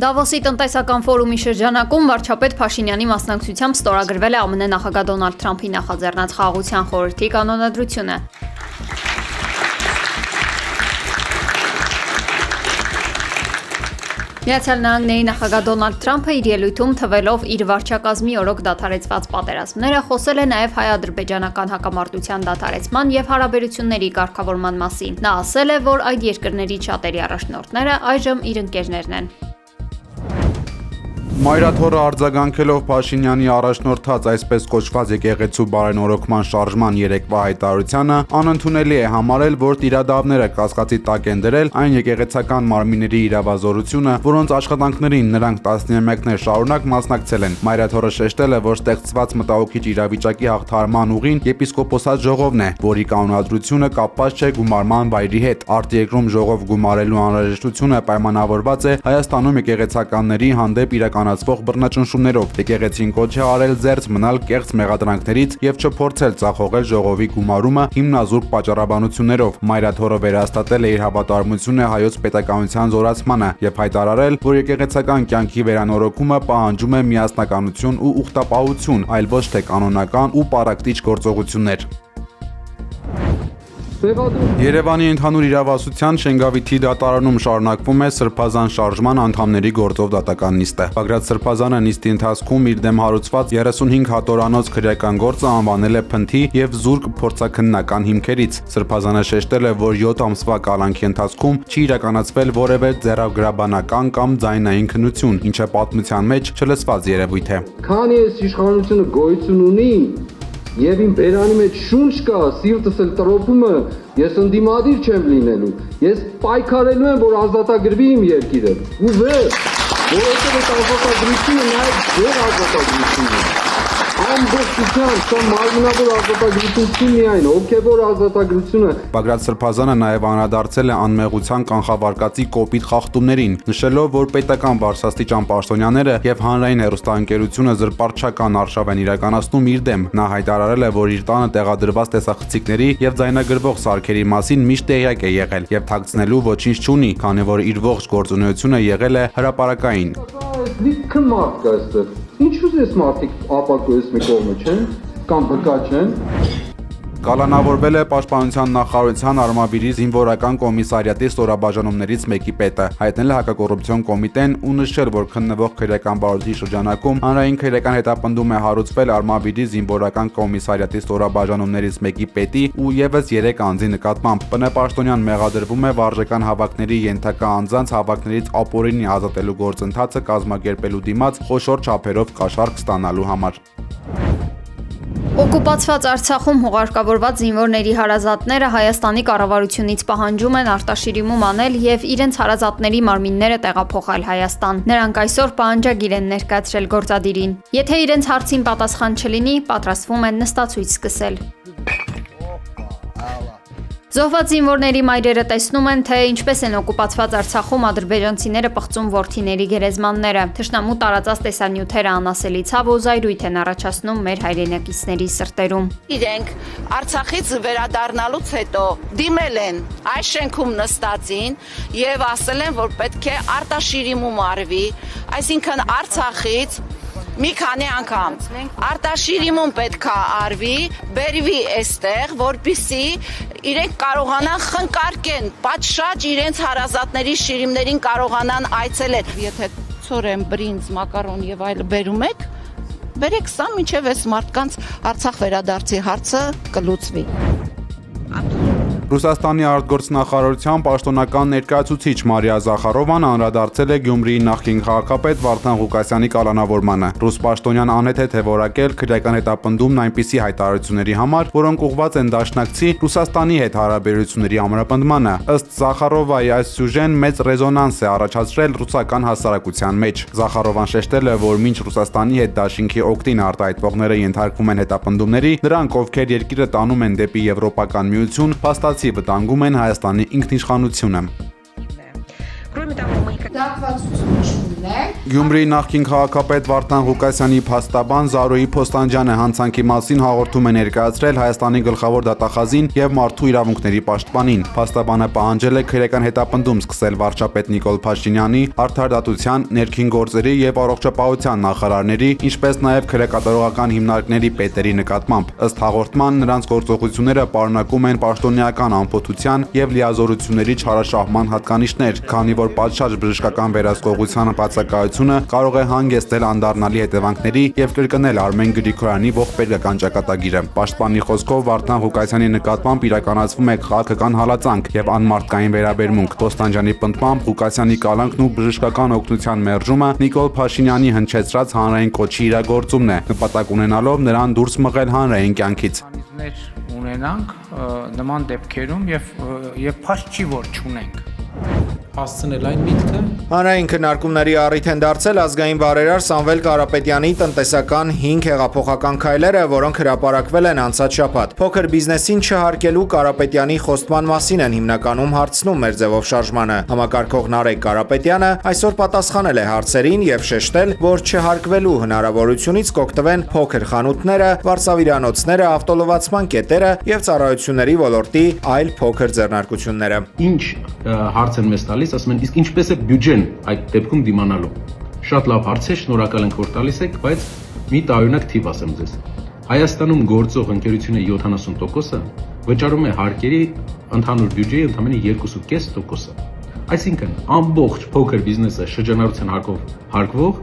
Դավոսի տնտեսական ֆորումի շրջանակում վարչապետ Փաշինյանի մասնակցությամբ ստորագրվել է ԱՄՆ նախագահ Դոնալդ Թրամփի նախաձեռնած Խաղաղության խորհրդի կանոնադրությունը։ Միացյալ Նահանգների նախագահ Դոնալդ Թրամփը իր ելույթում թվելով իր վարչակազմի օրոք դադարեցված պատերազմները խոսել է նաև հայ-ադրբեջանական հակամարտության դադարեցման եւ հարաբերությունների կարգավորման մասին։ Նա ասել է, որ այդ երկրների շատերի առաջնորդները այժմ իր ընկերներն են։ Մայրաթորը արձագանքելով Փաշինյանի առաջնորդած այսպես կոչված եկեղեցու բարենորոգման շարժման երեկվա հայտարարությանը անընդունելի է համարել, որ տիրադավները կասկածի տակ են դրել այն եկեղեցական մարմինների իրավազորությունը, որոնց աշխատանքներին նրանք տասնամյակներ շարունակ մասնակցել են։ Մայրաթորը շեշտել է, որ ստեղծված մտահոգիչ իրավիճակի հաղթահարման ուղին եպիսկոպոսատ ժողովն է, որի կանոնադրությունը կապված չէ գումարման վայրի հետ։ Արտերկրում ժողով գումարելու անհրաժեշտությունը պայմանավորված է Հայաստանում եկեղեցականների հանդեպ իրականացվող բռնաճնշումներով։ Եկեղեցին կոչ է արել զերծ մնալ կեղծ մեղադրանքներից եւ չփորձել ձախողել ժողովի գումարումը հիմնազուրկ պատճառաբանություններով։ Մայրաթորը վերահաստատել է իր հավատարմությունը հայոց պետականության զորացմանը եւ հայտարարել, որ եկեղեցական կյանքի վերանորոգումը պահանջում է միասնականություն ու ուխտապահություն, այլ ոչ թե կանոնական ու պարակտիչ գործողություններ։ Երևանի ընդհանուր իրավասության Շենգավիթի դատարանում շարունակվում է Սրբազան շարժման անդամների գործով դատական նիստը։ Բագրատ Սրբազանը նիստի ընթացքում իր դեմ հարուցված 35 հատորանոց քրեական գործը անվանել է փնթի եւ զուրկ փորձաքննական հիմքերից։ Սրբազանը շեշտել է, որ 7 ամսվա կալանքի ընթացքում չի իրականացվել որևէ ձեռագրաբանական կամ ձայնային քննություն, ինչը պատմության մեջ չլսված երևույթ է։ Քանի այս իշխանությունը գոյություն ունի եւ իմ բերանի մեջ շունչ կա, սիրտս էլ տրոփում է, ես ընդդիմադիր չեմ լինելու։ Ես պայքարելու եմ, որ ազատագրվի իմ երկիրը։ Ու վերջ, որովհետեւ այդ ազատագրությունը նաեւ ձեր ազատագրությունն է։ Ամբողջությամբ սա մարմնավոր ազատագրություն չի միայն, հոգևոր ազատագրությունը։ Բագրատ Սրբազանը նաև անդրադարձել է անմեղության կանխավարկածի կոպիտ խախտումներին, նշելով, որ պետական բարձրաստիճան պաշտոնյաները եւ հանրային հեռուստաընկերությունը զրպարտչական արշավ են իրականացնում իր դեմ։ Նա հայտարարել է, որ իր տանը տեղադրված տեսախցիկների եւ ձայնագրվող սարքերի մասին միշտ տեղյակ է եղել եւ թաքցնելու ոչինչ չունի, քանի որ իր ողջ գործունեությունը եղել է հրապարակային։ Լիքը մարդ կա այստեղ։ Ինչու՞ ես մարդիկ ապակոյես մի կողմը չեն կամ բկա չեն։ Կալանավորվել է Պաշտպանության նախարարության Արմավիրի զինվորական կոմիսարիատի ստորաբաժանումներից մեկի պետը, հայտնել է հակակոռուպցիոն կոմիտեն ու նշել, որ քննվող քրեական բարոյի շրջանակում հանրային քրեական հետապնդում է հարուցվել Արմավիրի զինվորական կոմիսարիատի ստորաբաժանումներից մեկի պետի ու եւս 3 անձի նկատմամբ։ ՊՆ պաշտոնյան մեղադրվում է վարժական հավաքների ենթակա անձանց հավաքներից ապօրինի ազատելու գործընթացը կազմակերպելու դիմաց խոշոր չափերով կաշառք ստանալու համար։ Օկուպացված Արցախում հուղարկավորված զինվորների հարազատները Հայաստանի կառավարությունից պահանջում են արտաշիրիմում անել եւ իրենց հարազատների մարմինները տեղափոխել Հայաստան։ Նրանք այսօր պահանջագիր են ներկայացրել գործադիրին։ Եթե իրենց հարցին պատասխան չլինի, պատրաստվում են նստացույց սկսել։ Զոհված զինվորների մայրերը տեսնում են, թե ինչպես են օկուպացված Արցախում ադրբեջանցիները պղծում որդիների գերեզմանները։ Թշնամու տարածած տեսանյութերը անասելի ցավ ու զայրույթ են առաջացնում մեր հայրենակիցների սրտերում։ Իրենք Արցախից վերադառնալուց հետո դիմել են այս շենքում նստածին եւ ասել են, որ պետք է արտաշիրիմում արվի, այսինքն Արցախից մի քանի անգամ արտաշիրիմում պետքա արվի, բերվի այստեղ, որպիսի իրենք կարողանան խնկարկեն, պատշաճ իրենց հարազատների շիրիմներին կարողանան այցելել։ Եթե ցորեն, բրինձ, մակարոն եւ այլը բերում եք, բերեք սա, մինչեւ այս մարդկանց Արցախ վերադարձի հարցը կլուծվի։ Ռուսաստանի արտգործնախարարության պաշտոնական ներկայացուցիչ Մարիա Զախարովան անդրադարձել է Գյումրիի նախկին քաղաքապետ Վարդան Ղուկասյանի կալանավորմանը։ Ռուս պաշտոնյան անհետ է որակել քրեական հետապնդումն այնպիսի հայտարարությունների համար, որոնք ուղղված են դաշնակցի Ռուսաստանի հետ հարաբերությունների ամրապնդմանը։ Ըստ Զախարովայի այս սյուժեն մեծ ռեզոնանս է առաջացրել ռուսական հասարակության մեջ։ Զախարովան շեշտել է, որ մինչ Ռուսաստանի հետ դաշինքի օգտին արտահայտվողները ենթարկվում են հետապնդումների, նրանք, ովքեր երկիրը տանում են դեպի Եվրոպական միություն, փաստացի վտանգում են Հայաստանի ինքնիշխանությունը։ Кроме того, мы Գյումրիի նախկին քաղաքապետ Վարդան Ղուկասյանի փաստաբան Զարուհի Փոստանջյանը հանցանքի մասին հաղորդում է ներկայացրել Հայաստանի գլխավոր դատախազին եւ մարդու իրավունքների պաշտպանին։ Փաստաբանը պահանջել է քրեական հետապնդում սկսել վարչապետ Նիկոլ Փաշինյանի, արդարադատության, ներքին գործերի եւ առողջապահության նախարարների, ինչպես նաեւ քրեակատարողական հիմնարկների պետերի նկատմամբ։ Ըստ հաղորդման նրանց գործողությունները պարունակում են պաշտոնեական անփոթության եւ լիազորությունների չարաշահման հատկանիշներ, քանի որ պատշաճ բժշկական վերահսկողության բացակայությունը կարող է հանգեցնել անդառնալի հետևանքների եւ կրկնել Արմեն Գրիգորյանի ողբերգական ճակատագիրը։ Պաշտպանի խոսքով Վարդան Ղուկասյանի նկատմամբ իրականացվում է քաղաքական հալածանք եւ անմարդկային վերաբերմունք։ Փոստանջյանի պնդմամբ Ղուկասյանի կալանքն ու բժշկական օգնության մերժումը Նիկոլ Փաշինյանի հնչեցրած հանրային կոչի իրագործումն է, նպատակ ունենալով նրան դուրս մղել հանրային կյանքից։ Ունենանք նման դեպքերում եւ փաստ չի որ չունենք հասցնել այն միտքը։ Հանրային քննարկումների առիթ են դարձել ազգային բարերար Սամվել Կարապետյանի տնտեսական 5 հեղափոխական քայլերը, որոնք հրապարակվել են անցած շաբաթ։ Փոքր բիզնեսին չհարկելու Կարապետյանի խոստման մասին են հիմնականում հարցնում մեր ձևով շարժմանը։ Համակարգող Նարեկ Կարապետյանը այսօր պատասխանել է հարցերին եւ շեշտել, որ չհարկվելու հնարավորությունից կօգտվեն փոքր խանութները, վարսավիրանոցները, ավտոլվացման կետերը եւ ծառայությունների ոլորտի այլ փոքր ձեռնարկությունները։ Ինչ հարց են մեզ տալիս, ասում են, իսկ ինչպես է բյուջեն այդ դեպքում դիմանալու։ Շատ լավ հարց է, շնորհակալ ենք, որ տալիս եք, բայց մի տարօրինակ թիվ ասեմ ձեզ։ Հայաստանում գործող ընկերությունը 70%-ը վճարում է հարկերի ընդհանուր բյուջեի ընդամենը 2.5%-ը։ Այսինքն, ամբողջ փոքր բիզնեսը շրջանառության հարկվող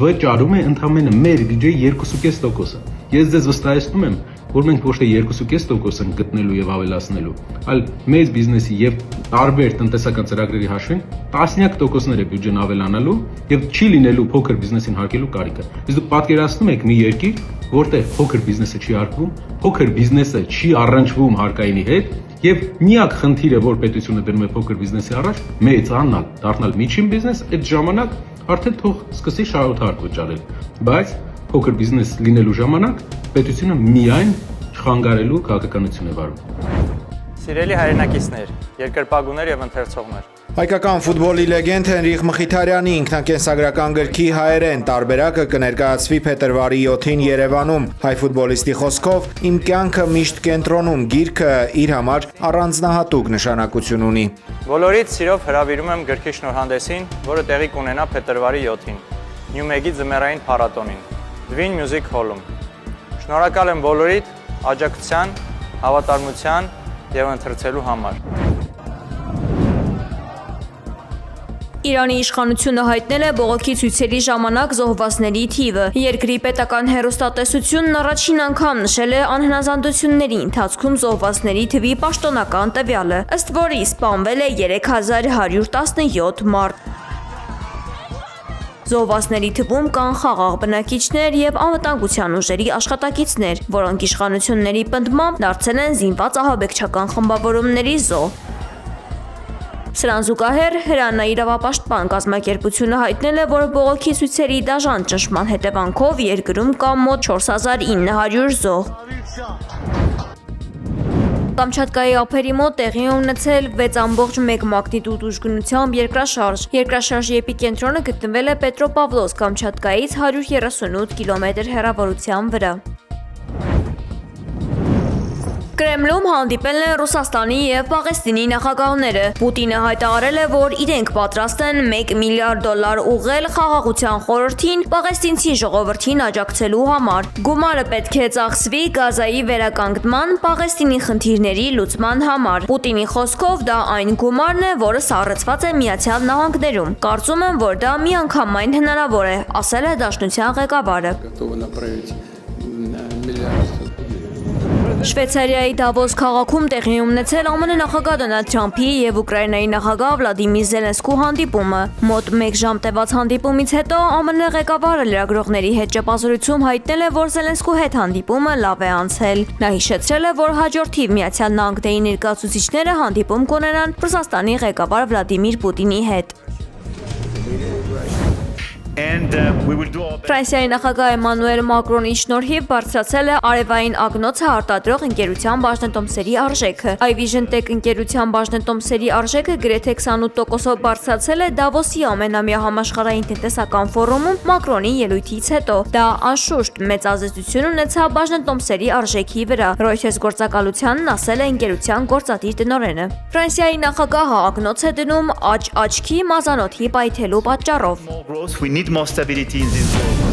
վճարում է ընդամենը մեր բյուջեի 2.5%-ը։ Ես ձեզ վստահեցնում եմ, որ մենք ոչ թե 2.5% ենք գտնելու եւ ավելացնելու, այլ մեծ բիզնեսի եւ տարբեր տնտեսական ծրագրերի հաշվին տասնյակ տոկոսներ է բյուջեն ավելանալու եւ չի լինելու փոքր բիզնեսին հարկելու կարիքը։ Իսկ դուք պատկերացնում եք մի երկիր, որտեղ փոքր բիզնեսը չի հարկվում, փոքր բիզնեսը չի առնչվում հարկայինի հետ եւ միակ խնդիրը, որ պետությունը դնում է փոքր բիզնեսի առաջ, մեծանալ, դառնալ միջին բիզնես, այդ ժամանակ արդեն թող սկսի շահութարկ վճարել։ Բայց փոքր բիզնես լինելու ժամանակ պետությունը միայն չխանգարելու քաղաքականություն է վարում։ Սիրելի հայրենակիցներ, երկրպագուներ եւ ընթերցողներ։ Հայկական ֆուտբոլի լեգենդ Հենրիխ Մխիթարյանի ինքնակենսագրական գրքի հայերեն տարբերակը կներկայացվի փետրվարի 7-ին Երևանում։ Հայ ֆուտբոլիստի խոսքով «Իմ կյանքը միշտ կենտրոնում» գիրքը իր համար առանձնահատուկ նշանակություն ունի։ Բոլորիդ սիրով հրավիրում եմ գրքի շնորհանդեսին, որը տեղի կունենա փետրվարի 7-ին Նյումեգի ձմեռային փառատոնին, Dwin Music Hall-ում։ Շնորհակալ եմ բոլորիդ աջակցության, հավատարմության եւ ընթերցելու համար։ Իրանի իշխանությունը հայտնել է բողոքի ցույցերի ժամանակ զոհվածների թիվը։ Երկրի պետական հեռուստատեսությունն առաջին անգամ նշել է անհնազանդությունների ընթացքում զոհվածների թվի պաշտոնական տվյալը, ըստ որի սպանվել է 3117 մարդ։ Զոհվածների թվում կան խաղաղ բնակիչներ եւ անվտանգության ուժերի աշխատակիցներ, որոնք իշխանությունների պնդմամբ դարձել են զինված ահաբեկչական խմբավորումների զոհ։ Սրան զուգահեռ Հրանա իրավապաշտպան կազմակերպությունը հայտնել է, որ բողոքի ցույցերի դաժան ճնշման հետևանքով երկրում կա մոտ 4900 զոհ։ Կամչատկայի ափերի մոտ տեղի ունեցել 6.1 մագնիտուդ ուժգնությամբ երկրաշարժ։ Երկրաշարժի էպիկենտրոնը գտնվել է Պետրոպավլովսկ Կամչատկայից 138 կիլոմետր հեռավորության վրա։ Կրեմլում հանդիպել են Ռուսաստանի եւ Պաղեստինի նախագահները։ Պուտինը հայտարարել է, որ իրենք պատրաստ են $1 միլիարդ ուղղել խաղաղության խորհրդին պաղեստինցի ժողովրդին աջակցելու համար։ Գումարը պետք է ծախսվի Գազայի վերականգնման, Պաղեստինի խնդիրների լուծման համար։ Պուտինի խոսքով դա այն գումարն է, որը սառեցված է Միացյալ Նահանգներում։ Կարծում եմ, որ դա միանգամայն հնարավոր է, ասել է Դաշնության ղեկավարը։ Շվեյցարիայի Դավոս քաղաքում տեղի ունեցել ԱՄՆ նախագահ Դոնալդ Թրամփի եւ Ուկրաինայի նախագահ Վլադիմիր Զելենսկու հանդիպումը։ Մոտ 1 ժամ տևած հանդիպումից հետո ԱՄՆ ղեկավարը լրագրողների հետ ճեպազրույցում հայտնել է, որ Զելենսկու հետ հանդիպումը լավ է անցել։ Նա հիշեցրել է, որ հաջորդ թիվ Միացյալ Նահանգների ներկայացուցիչները հանդիպում կունենան Ռուսաստանի ղեկավար Վլադիմիր Պուտինի հետ։ Ֆրանսիայի նախագահ Էմանուել Մակրոնի շնորհիվ բարձրացել է արևային ագնոցը արտադրող ընկերության բաժնետոմսերի արժեքը։ iVision Tech ընկերության բաժնետոմսերի արժեքը գրեթե 28%-ով բարձրացել է Դավոսի ամենամյա համաշխարհային տնտեսական ֆորումում Մակրոնի ելույթից հետո։ Դա անշուշտ մեծ ազդեցություն ունեցավ բաժնետոմսերի արժեքի վրա, Reuters գործակալությանն ասել է ընկերության գործադիր տնօրենը։ Ֆրանսիայի նախագահը ակնոց է դնում աճ աչքի մազանոթի պայթելու պատճառով։ We need more stability in this zone.